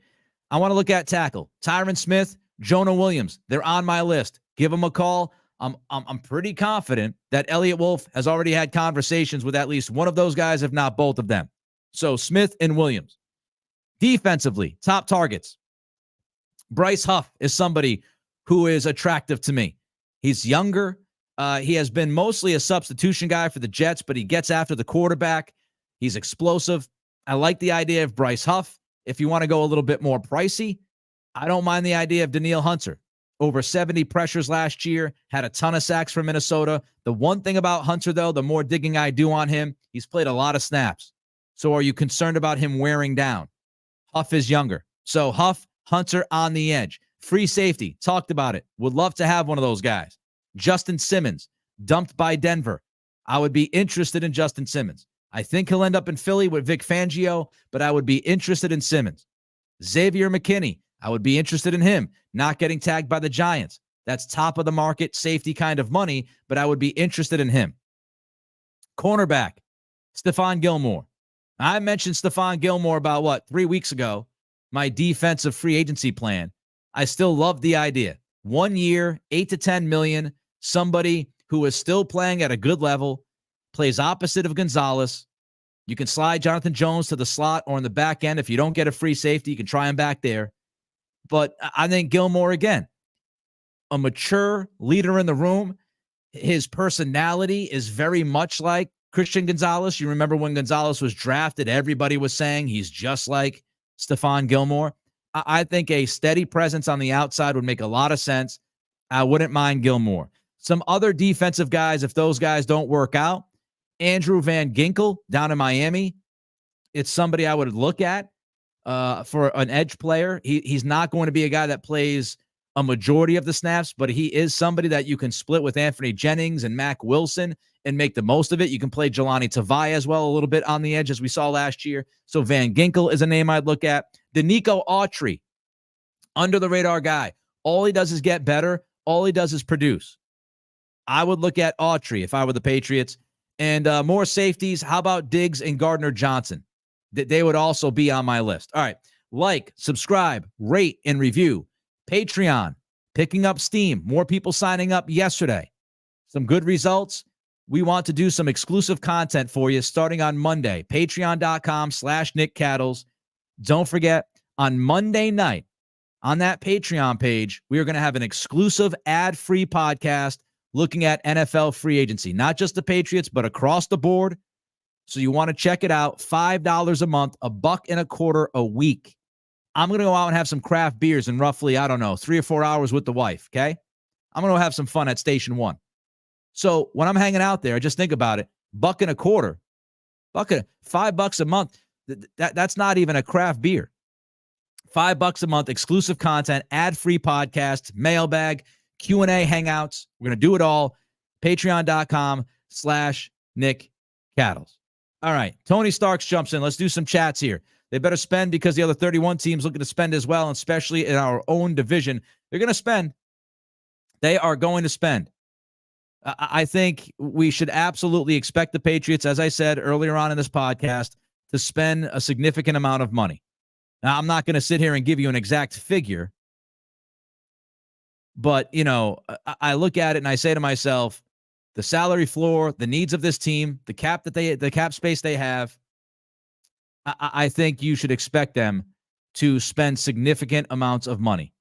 I want to look at tackle. Tyron Smith, Jonah Williams. They're on my list. Give them a call. I'm pretty confident that Elliott Wolf has already had conversations with at least one of those guys, if not both of them. So Smith and Williams. Defensively, top targets. Bryce Huff is somebody who is attractive to me. He's younger. He has been mostly a substitution guy for the Jets, but he gets after the quarterback. He's explosive. I like the idea of Bryce Huff. If you want to go a little bit more pricey, I don't mind the idea of Danielle Hunter. Over 70 pressures last year, had a ton of sacks for Minnesota. The one thing about Hunter, though, the more digging I do on him, he's played a lot of snaps. So are you concerned about him wearing down? Huff is younger. So Huff, Hunter on the edge. Free safety, talked about it. Would love to have one of those guys. Justin Simmons, dumped by Denver. I would be interested in Justin Simmons. I think he'll end up in Philly with Vic Fangio, but I would be interested in Simmons. Xavier McKinney, I would be interested in him, not getting tagged by the Giants. That's top of the market safety kind of money, but I would be interested in him. Cornerback, Stephon Gilmore. I mentioned Stephon Gilmore about 3 weeks ago, my defensive free agency plan. I still love the idea. 1 year, $8 to $10 million, somebody who is still playing at a good level, plays opposite of Gonzalez. You can slide Jonathan Jones to the slot or in the back end. If you don't get a free safety, you can try him back there. But I think Gilmore, again, a mature leader in the room. His personality is very much like Christian Gonzalez. You remember when Gonzalez was drafted, everybody was saying he's just like Stephon Gilmore. I think a steady presence on the outside would make a lot of sense. I wouldn't mind Gilmore. Some other defensive guys, if those guys don't work out, Andrew Van Ginkel down in Miami. It's somebody I would look at for an edge player. He's not going to be a guy that plays a majority of the snaps, but he is somebody that you can split with Anthony Jennings and Mac Wilson and make the most of it. You can play Jelani Tavai as well a little bit on the edge, as we saw last year. So Van Ginkel is a name I'd look at. Danico Autry, under the radar guy. All he does is get better. All he does is produce. I would look at Autry if I were the Patriots. And more safeties. How about Diggs and Gardner Johnson? They would also be on my list. All right. Like, subscribe, rate, and review. Patreon, picking up steam. More people signing up yesterday. Some good results. We want to do some exclusive content for you starting on Monday. Patreon.com/Nick Cattles. Don't forget, on Monday night, on that Patreon page, we are going to have an exclusive ad-free podcast looking at NFL free agency, not just the Patriots, but across the board. So you want to check it out. $5 a month, $1.25 a week. I'm going to go out and have some craft beers in roughly, 3 or 4 hours with the wife, okay? I'm going to have some fun at Station 1. So when I'm hanging out there, just think about it, $1.25, $5 a month. That's not even a craft beer. $5 a month, exclusive content, ad-free podcast, mailbag, Q&A hangouts. We're going to do it all. Patreon.com/Nick Cattles. All right. Tony Starks jumps in. Let's do some chats here. They better spend because the other 31 teams looking to spend as well, and especially in our own division. They're going to spend. They are going to spend. I think we should absolutely expect the Patriots, as I said earlier on in this podcast, to spend a significant amount of money. Now, I'm not going to sit here and give you an exact figure, but, I look at it and I say to myself, the salary floor, the needs of this team, the cap space they have, I think you should expect them to spend significant amounts of money.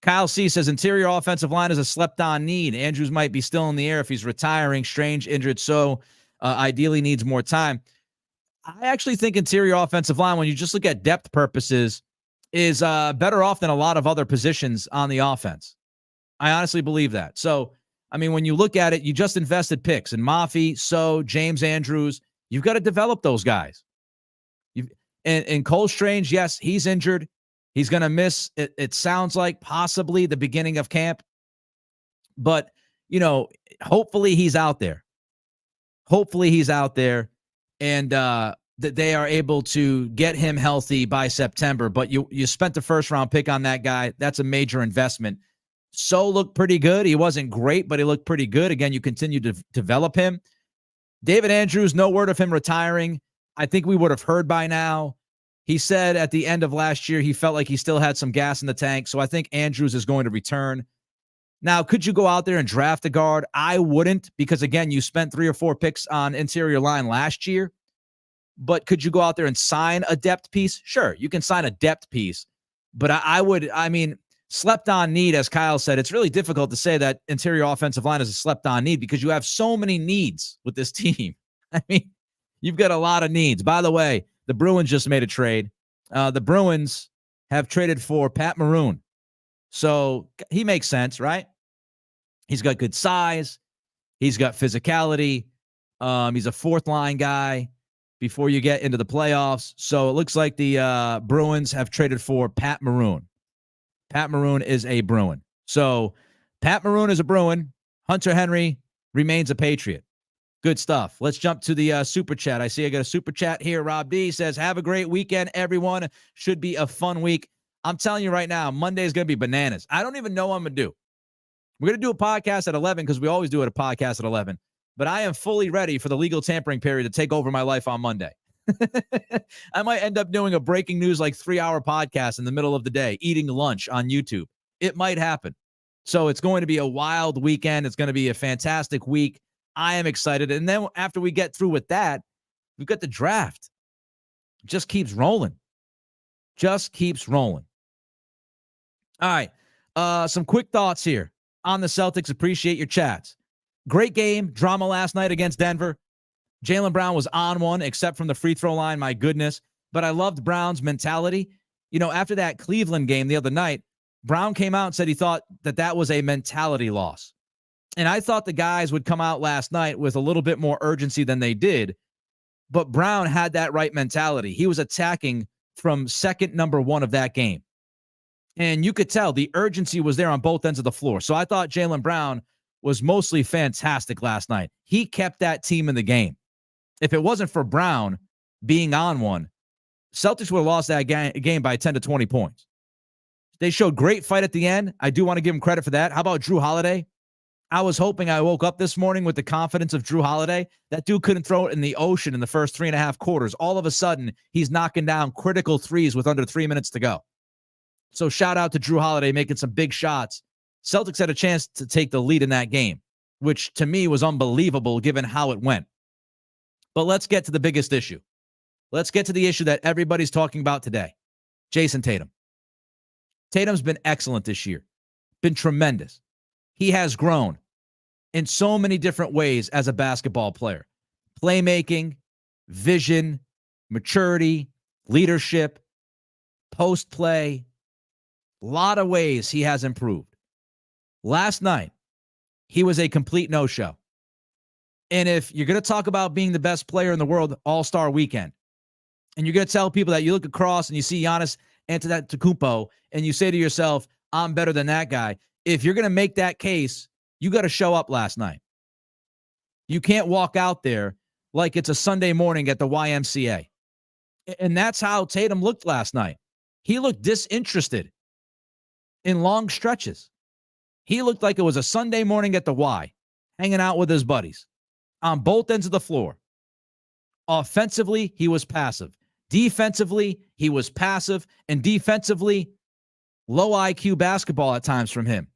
Kyle C. says, interior offensive line is a slept-on need. Andrews might be still in the air if he's retiring. Strange injured, so ideally needs more time. I actually think interior offensive line, when you just look at depth purposes, is better off than a lot of other positions on the offense. I honestly believe that. So, I mean, when you look at it, you just invested picks in Mafi, So, James Andrews. You've got to develop those guys. And Cole Strange, yes, he's injured. He's going to miss, it sounds like, possibly the beginning of camp. But, hopefully he's out there. Hopefully he's out there. And that they are able to get him healthy by September. But you spent the first-round pick on that guy. That's a major investment. So looked pretty good. He wasn't great, but he looked pretty good. Again, you continue to develop him. David Andrews, no word of him retiring. I think we would have heard by now. He said at the end of last year he felt like he still had some gas in the tank, so I think Andrews is going to return. Now, could you go out there and draft a guard? I wouldn't, because, again, you spent 3 or 4 picks on interior line last year. But could you go out there and sign a depth piece? Sure, you can sign a depth piece. But I mean, slept-on need, as Kyle said, it's really difficult to say that interior offensive line is a slept-on need because you have so many needs with this team. I mean, you've got a lot of needs. By the way, the Bruins just made a trade. The Bruins have traded for Pat Maroon. So he makes sense, right? He's got good size. He's got physicality. He's a fourth-line guy before you get into the playoffs. So it looks like the Bruins have traded for Pat Maroon. Pat Maroon is a Bruin. So Pat Maroon is a Bruin. Hunter Henry remains a Patriot. Good stuff. Let's jump to the super chat. I see I got a super chat here. Rob D says, have a great weekend, everyone. Should be a fun week. I'm telling you right now, Monday is going to be bananas. I don't even know what I'm going to do. We're going to do a podcast at 11 because we always do a podcast at 11. But I am fully ready for the legal tampering period to take over my life on Monday. I might end up doing a breaking news, 3-hour podcast in the middle of the day, eating lunch on YouTube. It might happen. So it's going to be a wild weekend. It's going to be a fantastic week. I am excited. And then after we get through with that, we've got the draft. Just keeps rolling. Just keeps rolling. All right. Some quick thoughts here on the Celtics. Appreciate your chats. Great game. Drama last night against Denver. Jaylen Brown was on one, except from the free throw line. My goodness. But I loved Brown's mentality. After that Cleveland game the other night, Brown came out and said he thought that was a mentality loss. And I thought the guys would come out last night with a little bit more urgency than they did. But Brown had that right mentality. He was attacking from second number 1 of that game. And you could tell the urgency was there on both ends of the floor. So I thought Jaylen Brown was mostly fantastic last night. He kept that team in the game. If it wasn't for Brown being on one, Celtics would have lost that game by 10 to 20 points. They showed great fight at the end. I do want to give him credit for that. How about Drew Holiday? I was hoping I woke up this morning with the confidence of Drew Holiday. That dude couldn't throw it in the ocean in the first 3.5 quarters. All of a sudden, he's knocking down critical threes with under 3 minutes to go. So shout out to Drew Holiday making some big shots. Celtics had a chance to take the lead in that game, which to me was unbelievable given how it went. But let's get to the biggest issue. Let's get to the issue that everybody's talking about today. Jayson Tatum. Tatum's been excellent this year. Been tremendous. He has grown in so many different ways as a basketball player. Playmaking, vision, maturity, leadership, post play. A lot of ways he has improved. Last night, he was a complete no-show. And if you're going to talk about being the best player in the world all-star weekend, and you're going to tell people that you look across and you see Giannis Antetokounmpo, and you say to yourself, I'm better than that guy. If you're going to make that case, you got to show up last night. You can't walk out there like it's a Sunday morning at the YMCA. And that's how Tatum looked last night. He looked disinterested in long stretches. He looked like it was a Sunday morning at the Y, hanging out with his buddies on both ends of the floor. Offensively, he was passive. Defensively, he was passive. And defensively, low IQ basketball at times from him,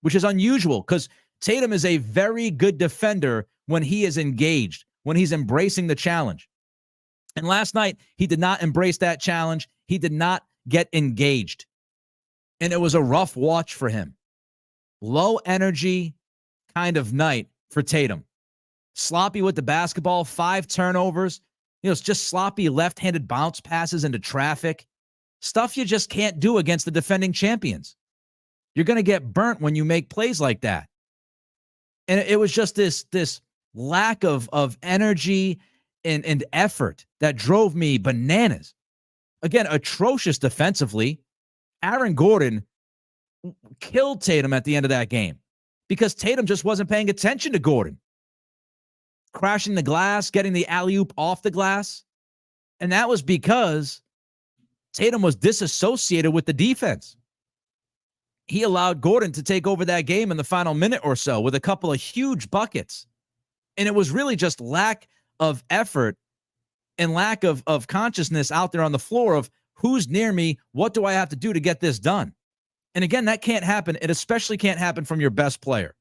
which is unusual because Tatum is a very good defender when he is engaged, when he's embracing the challenge. And last night, he did not embrace that challenge. He did not get engaged. And it was a rough watch for him. Low energy kind of night for Tatum. Sloppy with the basketball, 5 turnovers. It's just sloppy left-handed bounce passes into traffic. Stuff you just can't do against the defending champions. You're going to get burnt when you make plays like that. And it was just this lack of energy and effort that drove me bananas. Again, atrocious defensively. Aaron Gordon killed Tatum at the end of that game because Tatum just wasn't paying attention to Gordon. Crashing the glass, getting the alley-oop off the glass. And that was because Tatum was disassociated with the defense. He allowed Gordon to take over that game in the final minute or so with a couple of huge buckets. And it was really just lack of effort and lack of consciousness out there on the floor of who's near me, what do I have to do to get this done? And again, that can't happen. It especially can't happen from your best player.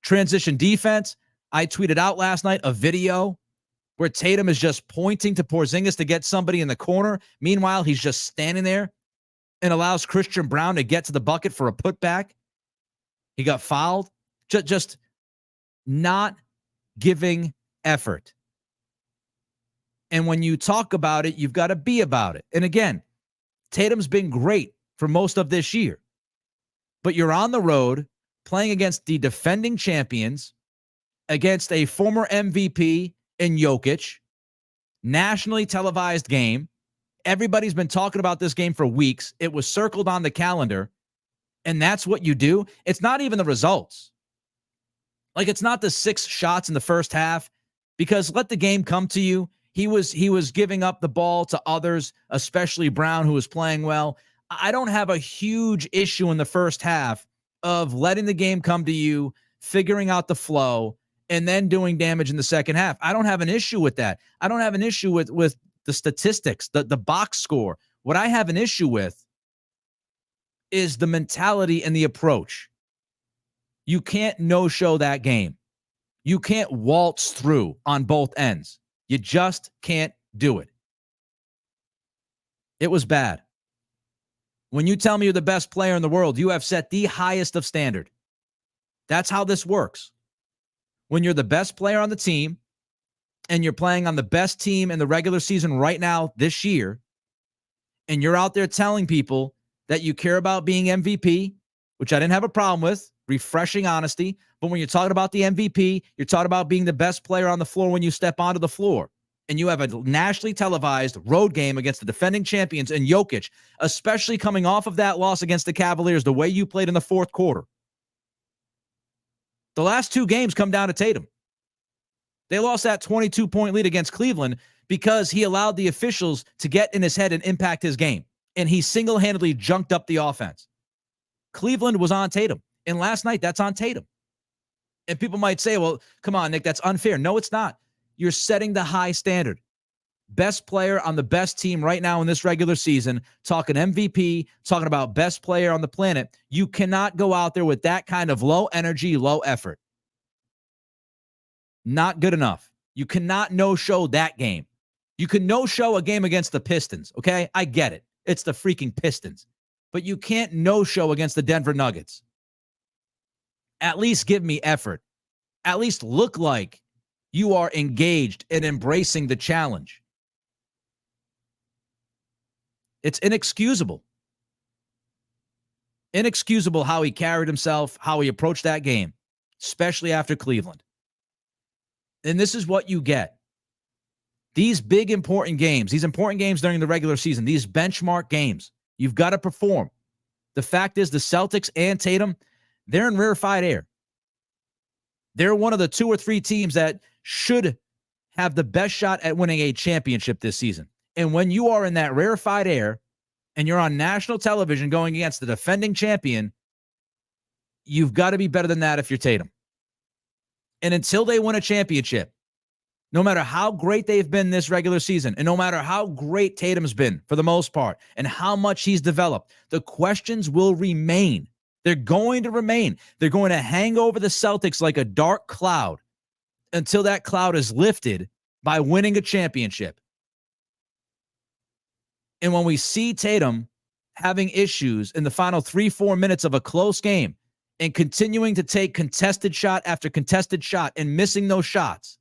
Transition defense. I tweeted out last night a video where Tatum is just pointing to Porzingis to get somebody in the corner. Meanwhile, he's just standing there and allows Christian Brown to get to the bucket for a putback. He got fouled. Just not giving effort. And when you talk about it, you've got to be about it. And again, Tatum's been great for most of this year. But you're on the road playing against the defending champions, against a former MVP in Jokic, nationally televised game. Everybody's been talking about this game for weeks. It was circled on the calendar, and that's what you do. It's not even the results. Like, it's not the 6 shots in the first half, because let the game come to you. He was giving up the ball to others, especially Brown, who was playing well. I don't have a huge issue in the first half of letting the game come to you, figuring out the flow, and then doing damage in the second half. I don't have an issue with that. I don't have an issue with the statistics, the box score. What I have an issue with is the mentality and the approach. You can't no-show that game. You can't waltz through on both ends. You just can't do it. It was bad. When you tell me you're the best player in the world, you have set the highest of standard. That's how this works. When you're the best player on the team and you're playing on the best team in the regular season right now this year, and you're out there telling people that you care about being MVP, which I didn't have a problem with, refreshing honesty, but when you're talking about the MVP, you're talking about being the best player on the floor when you step onto the floor, and you have a nationally televised road game against the defending champions and Jokic, especially coming off of that loss against the Cavaliers, the way you played in the fourth quarter. The last 2 games come down to Tatum. They lost that 22-point lead against Cleveland because he allowed the officials to get in his head and impact his game, and he single-handedly junked up the offense. Cleveland was on Tatum, and last night, that's on Tatum. And people might say, well, come on, Nick, that's unfair. No, it's not. You're setting the high standard. Best player on the best team right now in this regular season, talking MVP, talking about best player on the planet. You cannot go out there with that kind of low energy, low effort. Not good enough. You cannot no-show that game. You can no-show a game against the Pistons, okay? I get it. It's the freaking Pistons. But you can't no-show against the Denver Nuggets. At least give me effort. At least look like you are engaged in embracing the challenge. It's inexcusable. Inexcusable how he carried himself, how he approached that game, especially after Cleveland. And this is what you get. These big, important games, these important games during the regular season, these benchmark games, you've got to perform. The fact is, the Celtics and Tatum, they're in rarefied air. They're one of the 2 or 3 teams that should have the best shot at winning a championship this season. And when you are in that rarefied air and you're on national television going against the defending champion, you've got to be better than that if you're Tatum. And until they win a championship, no matter how great they've been this regular season, and no matter how great Tatum's been for the most part, and how much he's developed, the questions will remain. They're going to remain. They're going to hang over the Celtics like a dark cloud until that cloud is lifted by winning a championship. And when we see Tatum having issues in the final 3-4 minutes of a close game and continuing to take contested shot after contested shot and missing those shots,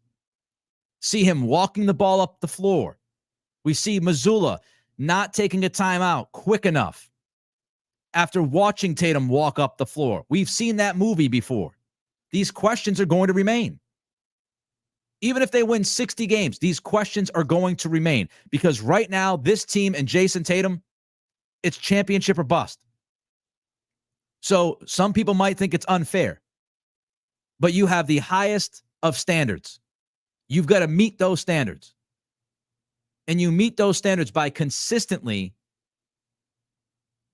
see him walking the ball up the floor. We see Mazzulla not taking a timeout quick enough after watching Tatum walk up the floor. We've seen that movie before. These questions are going to remain. Even if they win 60 games, these questions are going to remain because right now, this team and Jayson Tatum, it's championship or bust. So some people might think it's unfair, but you have the highest of standards. You've got to meet those standards. And you meet those standards by consistently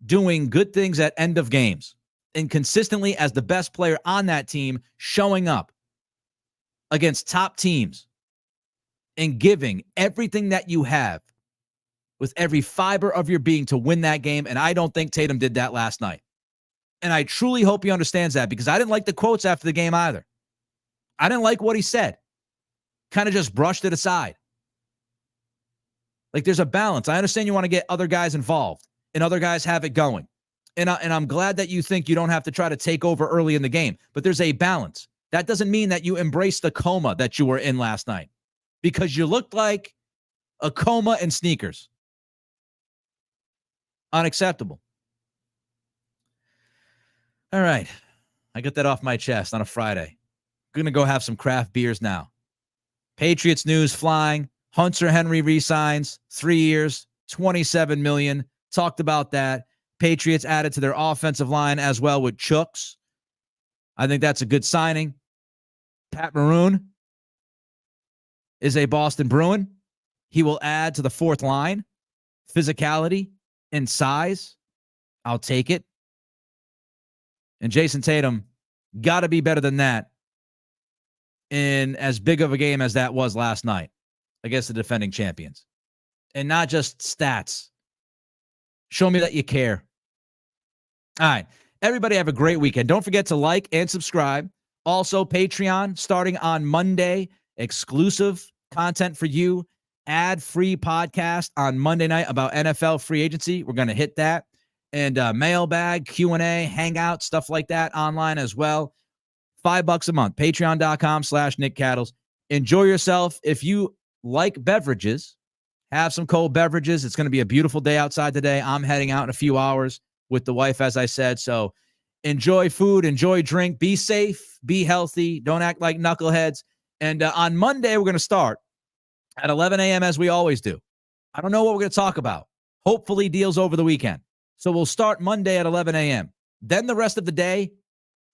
doing good things at end of games and consistently as the best player on that team showing up against top teams and giving everything that you have with every fiber of your being to win that game. And I don't think Tatum did that last night. And I truly hope he understands that because I didn't like the quotes after the game either. I didn't like what he said. Kind of just brushed it aside. Like there's a balance. I understand you want to get other guys involved and other guys have it going. And I'm glad that you think you don't have to try to take over early in the game, but there's a balance. That doesn't mean that you embrace the coma that you were in last night because you looked like a coma in sneakers. Unacceptable. All right. I got that off my chest on a Friday. I'm going to go have some craft beers now. Patriots news flying. Hunter Henry resigns 3 years, $27 million. Talked about that. Patriots added to their offensive line as well with Chuks. I think that's a good signing. Pat Maroon is a Boston Bruin. He will add to the fourth line. Physicality and size. I'll take it. And Jayson Tatum got to be better than that in as big of a game as that was last night against the defending champions. And not just stats. Show me that you care. All right. Everybody have a great weekend. Don't forget to like and subscribe. Also, Patreon starting on Monday. Exclusive content for you. Ad-free podcast on Monday night about NFL free agency. We're going to hit that. And mailbag, Q&A, hangout, stuff like that online as well. $5 a month. Patreon.com/Nick Cattles. Enjoy yourself. If you like beverages, have some cold beverages. It's going to be a beautiful day outside today. I'm heading out in a few hours with the wife, as I said. So enjoy food, enjoy drink, be safe, be healthy. Don't act like knuckleheads. And on Monday, we're going to start at 11 a.m. as we always do. I don't know what we're going to talk about. Hopefully deals over the weekend. So we'll start Monday at 11 a.m. Then the rest of the day,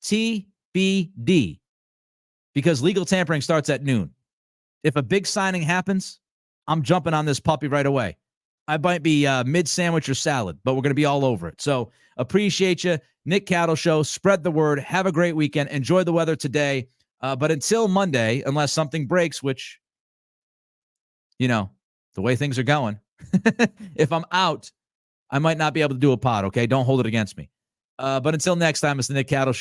TBD. Because legal tampering starts at noon. If a big signing happens, I'm jumping on this puppy right away. I might be mid-sandwich or salad, but we're going to be all over it. So appreciate you. Nick Cattle Show. Spread the word. Have a great weekend. Enjoy the weather today. But until Monday, unless something breaks, which, you know, the way things are going, if I'm out, I might not be able to do a pod, okay? Don't hold it against me. But until next time, it's the Nick Cattle Show.